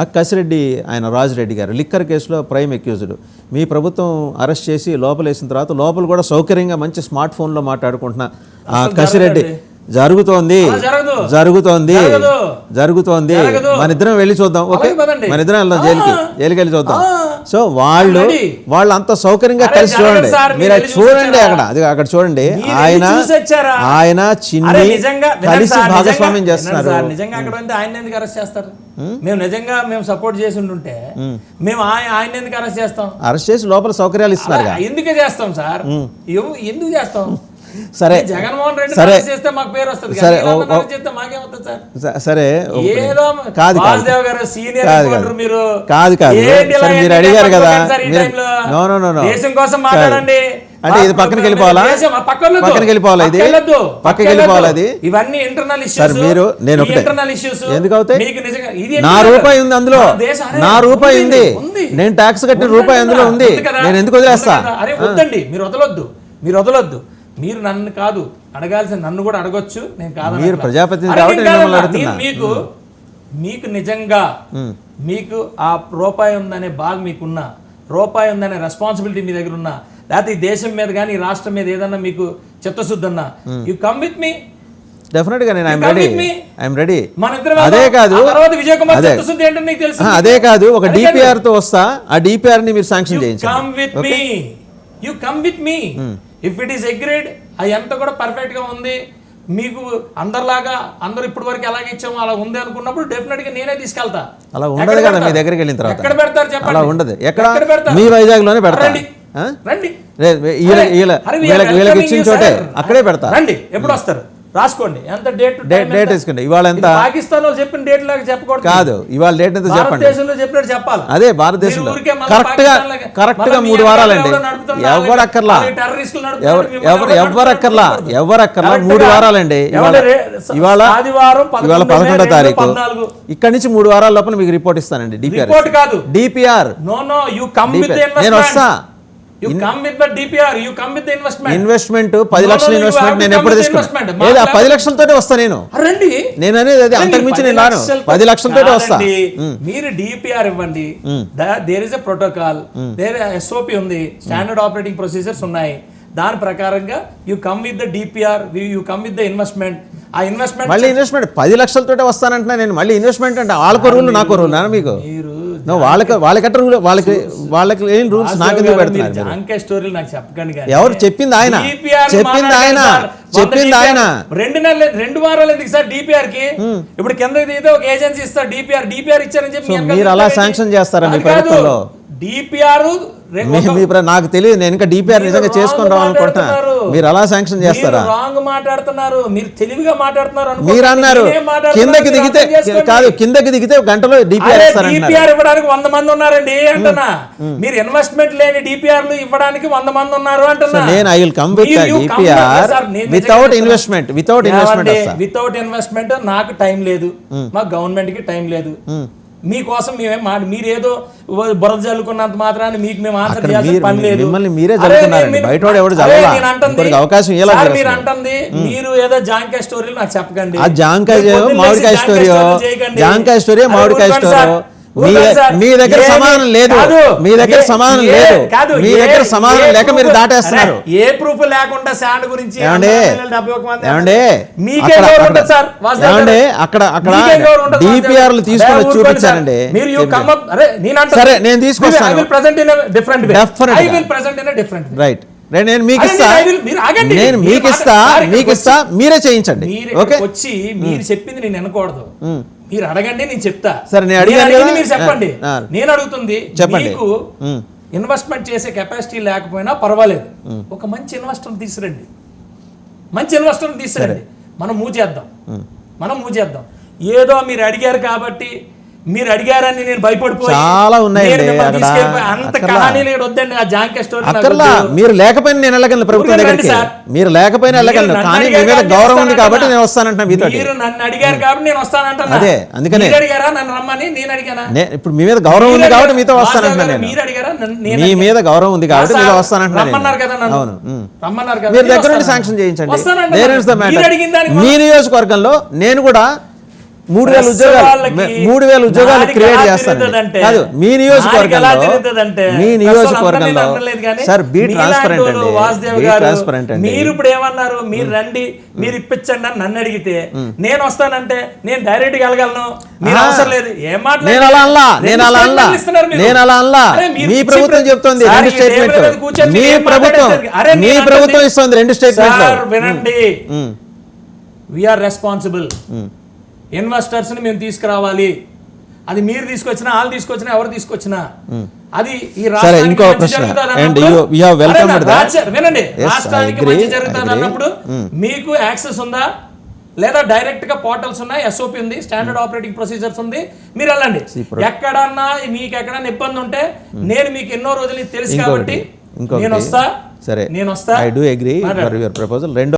ఆ కసిరెడ్డి ఆయన రాజురెడ్డి గారు లిక్కర్ కేసులో ప్రైమ్ అక్యూజ్డ్. మీ ప్రభుత్వం అరెస్ట్ చేసి లోపలేసిన తర్వాత లోపల కూడా సౌకర్యంగా మంచి స్మార్ట్ ఫోన్లో మాట్లాడుకుంటున్నా ఆ కసిరెడ్డి జరుగుతోంది మన ఇద్దరం వెళ్ళి చూద్దాం. ఓకే, మన ఇద్దరం వెళ్దాం జైలుకి వెళ్ళి చూద్దాం. సో వాళ్ళు అంత సౌకర్యంగా కలిసి చూడండి, మీరు అది చూడండి, అక్కడ చూడండి, ఆయన చిన్ని కలిసి భాగస్వామ్యం చేస్తున్నారు. నిజంగా అక్కడ ఆయన ఎందుకు అరెస్ట్ చేస్తారు? మేము సపోర్ట్ చేసి ఉంటుంటే మేము ఆయన ఎందుకు అరెస్ట్ చేస్తాం? అరెస్ట్ చేసి లోపల సౌకర్యాలు ఇస్తున్నారు. ఎందుకే చేస్తాం సార్? ఎందుకు చేస్తాం? సరే జగన్మోహన్ రెడ్డి చేస్తే మాకు పేరు వస్తుంది, చేస్తే మాకేమవుతుంది సార్? సరే కాదు మీరు మీరు అడిగారు కదా, దేశం కోసం మాట్లాడండి అంటే ఇది పక్కనకి వెళ్ళిపోవాలా? ఇది ఇవన్నీ ఇంటర్నల్ ఇష్యూస్. మీరు నేను ఇంటర్నల్ ఇష్యూస్ ఎందుకు అవుతాయి? నా రూపాయి ఉంది అందులో, నా రూపాయి ఉంది, నేను ట్యాక్స్ కట్టిన రూపాయి అందులో ఉంది, నేను ఎందుకు వదిలేస్తా? అరే వద్దండి, మీరు వదలొద్దు. మీరు నన్ను కాదు అడగాల్సిన, నన్ను కూడా అడగొచ్చు, నేను కాదు. మీరు ప్రజాపతిని మీకు నిజంగా మీకు ఆ రూపాయి ఉందనే బాధ మీకున్నా, రూపాయి ఉందనే రెస్పాన్సిబిలిటీ మీ దగ్గర ఉన్నా, లేకపోతే ఈ దేశం మీద కానీ ఈ రాష్ట్రం మీద ఏదన్నా మీకు చిత్తశుద్ధి అన్నా, you come with me. Definite గా నేను ఐఎమ్ రెడీ. అదే కాదు విజయ్ కుమార్ చిత్తశుద్ధి ఏంటో నీకు తెలుసు. అదే కాదు, ఒక డిపిఆర్ తో వస్తా, ఆ డిపిఆర్ ని మీరు శాంక్షన్ చేయించండి. You come with me. If it is agreed, అది ఎంత కూడా పర్ఫెక్ట్ గా ఉంది, మీకు అందరిలాగా అందరూ ఇప్పటి వరకు ఎలాగ ఇచ్చామో అలా ఉంది అనుకున్నప్పుడు డెఫినెట్ గా నేనే తీసుకెళ్తా. అలా ఉండదు కదా, మీ దగ్గరికి వెళ్ళిన తర్వాత ఎక్కడ పెడతారు చెప్పండి? అలా ఉండదు. ఎక్కడ? మీ వైజాగ్ లోనే పెడతారు. రండి, వీళ్ళకి ఇచ్చిన చోటే అక్కడే పెడతారు. రండి, ఎప్పుడు వస్తారు రాసుకోండి. ఎంత డేట్ వేసుకోండి. ఇవాళ ఎంత? పాకిస్తాన్ లో చెప్పిన డేట్ లాగా చెప్పకూడదు కాదు, ఇవాళ డేట్ ఎంత చెప్పండి. భారతదేశంలో చెప్పినట్టు చెప్పాలి. అదే భారతదేశంలో కరెక్ట్ గా 3 వారాలండి. ఎవరక్కర్లా 3 వారాలండి. ఇవాళ 11వ తారీఖు. ఇక్కడ నుంచి 3 వారాల లోపల మీకు రిపోర్ట్ ఇస్తానండి. డిపిఆర్ నేను వస్తా. ఇన్వెస్ట్మెంట్ 10 లక్షల ఇన్వెస్ట్మెంట్ నేను ఎప్పుడు తీసుకున్నాను? 10 లక్షలతోనే వస్తా నేను అనేది అది. అంతకుమించి నేను రాను, 10 లక్షలతోనే వస్తా. మీరు డిపిఆర్ ఇవ్వండి. There is a protocol, there SOP ఉంది, స్టాండర్డ్ ఆపరేటింగ్ ప్రొసీజర్స్ ఉన్నాయి. దాని ప్రకారంగా you come with the DPR, you come with the investment. ఆ ఇన్వెస్ట్మెంట్ మళ్ళీ ఇన్వెస్ట్మెంట్ 10 లక్షలతోటే వస్తానంటున్నా నేను. మళ్ళీ ఇన్వెస్ట్మెంట్ అంటే వాళ్ళకు రూల్ నాకు రూల్ నా మీకు వాళ్ళకట్ట రూల్ వాళ్ళకి ఏం రూల్స్ నాకు ఎందుకు పెడుతున్నారు? స్టోరీలు నాకు చెప్పకండి. ఎవరు చెప్పింది? ఆయన చెప్పింది ఆయన 2 వారాలు ఎందుకు సార్ డిపిఆర్ కి? ఇప్పుడు కింద దిగితే ఒక ఏజెన్సీ ఇస్తారు డిపిఆర్ ఇచ్చారని చెప్పి మీరు అలా శాంక్షన్ చేస్తారా మీ ప్రభుత్వంలో? డిపిఆర్ నాకు తెలియదు, నేను ఇంకా డిపిఆర్ నిజంగా చేసుకొని రావాలనుకుంటున్నా. మీరు అలా శాంక్షన్ చేస్తారా? రాంగ్ మాట్లాడుతున్నారు, మీరు తెలివిగా మాట్లాడుతున్నారు. మీరు అన్నారు కిందకి దిగితే కాదు, కిందకి దిగితే గంటలో డిపిఆర్ ఇవ్వడానికి 100 మంది ఉన్నారండి అంటున్నా. మీరు ఇన్వెస్ట్మెంట్ లేని డిపిఆర్లు ఇవ్వడానికి 100 మంది ఉన్నారు అంటున్నా. నేను I will come with DPR without investment. Without investment నాకు టైం లేదు, మా గవర్నమెంట్ కి టైం లేదు. మీకోసం మీరేదో బురద జల్లుకున్నంత మాత్రాన్ని మీకు మేము ఆన్సర్ చేయాల్సిన పని లేదు. మీరు అంటుంది మీరు ఏదో జాంకాయ స్టోరీలు నాకు చెప్పకండి. మామిడికాయ స్టోరీ మీ దగ్గర సమాధానం లేదు, మీ దగ్గర సమాధానం లేదు, మీ దగ్గర సమాధానం లేక మీరు దాటేస్తున్నారు. ఏ ప్రూఫ్ లేకుండా శాండ్ గురించి అక్కడ డిపిఆర్లు తీసుకొని చూపించారండి. సరే నేను తీసుకొస్తాను. రైట్, నేను మీకు ఇస్తా, మీరే చేయించండి. వచ్చి మీరు చెప్పింది నేను వినకూడదు, మీరు అడగండి నేను చెప్తా. సరే నేను అడిగాను, మీరు చెప్పండి. నేను అడుగుతుంది చెప్పండి. మీకు ఇన్వెస్ట్మెంట్ చేసే కెపాసిటీ లేకపోయినా పర్వాలేదు, ఒక మంచి ఇన్వెస్టర్ తీసుకురండి, మనం మూవ్ చేద్దాం. ఏదో మీరు అడిగారు కాబట్టి, మీరు అడిగారని నేను భయపడిపోయి చాలా ఉన్నాయండి. అంత కహానీలు వద్దండి. ఆ జాంకాయ స్టోరీ మీరు లేకపోయినా నేను వెళ్ళగలను ప్రభుత్వం దగ్గరికి, మీరు లేకపోయినా వెళ్ళగలను, కానీ మీ మీద గౌరవం ఉంది కాబట్టి నేను వస్తానంటున్నా. మీరు నన్ను అడిగారు కాబట్టి నేను వస్తానంటున్నా. అదే అందుకనే అడిగారా నన్ను రమ్మని? నేను అడిగానా? ఇప్పుడు మీ మీద గౌరవం ఉంది కాబట్టి మీతో వస్తానంటున్నా. నేను మీరు అడిగారా? మీ మీద గౌరవం ఉంది కాబట్టి మీతో వస్తానంటున్నా. రమ్మన్నారు కదా నన్ను, రమ్మన్నారు కదా. మీరు దగ్గర నుండి శాంక్షన్ చేయించండి. మీ నియోజకవర్గంలో నేను కూడా 3,000 ఉద్యోగాలు 3,000 ఉద్యోగాలు క్రియేట్ చేస్తాను కాదు మీ నియోజకవర్గంలో సార్ బీ ట్రాన్స్పరెంట్ అండి ట్రాన్స్పరెంట్ అండి మీరు ఇప్పుడు ఏమన్నారు మీరు రండి మీరు ఇప్పించండి అని నన్ను అడిగితే నేను వస్తానంటే నేను డైరెక్ట్ గా వెళ్ళగలను మీరు అవసరం లేదు ఏం నేను అలా అనలా మీ ప్రభుత్వం చెప్తోంది 2 స్టేట్మెంట్ మీ ప్రభుత్వం ఇస్తుంది 2 స్టేట్మెంట్ వినండి వీఆర్ రెస్పాన్సిబుల్ ఇన్వెస్టర్స్ ని మేము తీసుకురావాలి అది మీరు తీసుకొచ్చినా వాళ్ళు తీసుకొచ్చినా ఎవరు తీసుకొచ్చినా అది ఈ ఇంకో ప్రశ్న వినండి రాష్ట్రానికి మంచి జరుగుతుంది అన్నప్పుడు మీకు యాక్సెస్ ఉందా లేదా డైరెక్ట్ గా పోర్టల్స్ ఉన్నాయి ఎస్ఓపి ఉంది స్టాండర్డ్ ఆపరేటింగ్ ప్రొసీజర్స్ ఉంది మీరు వెళ్ళండి ఎక్కడన్నా మీకు ఎక్కడన్నా ఇబ్బంది ఉంటే నేను మీకు ఎన్నో రోజులు తెలుసు కాబట్టి నేను వస్తా I do agree for your proposal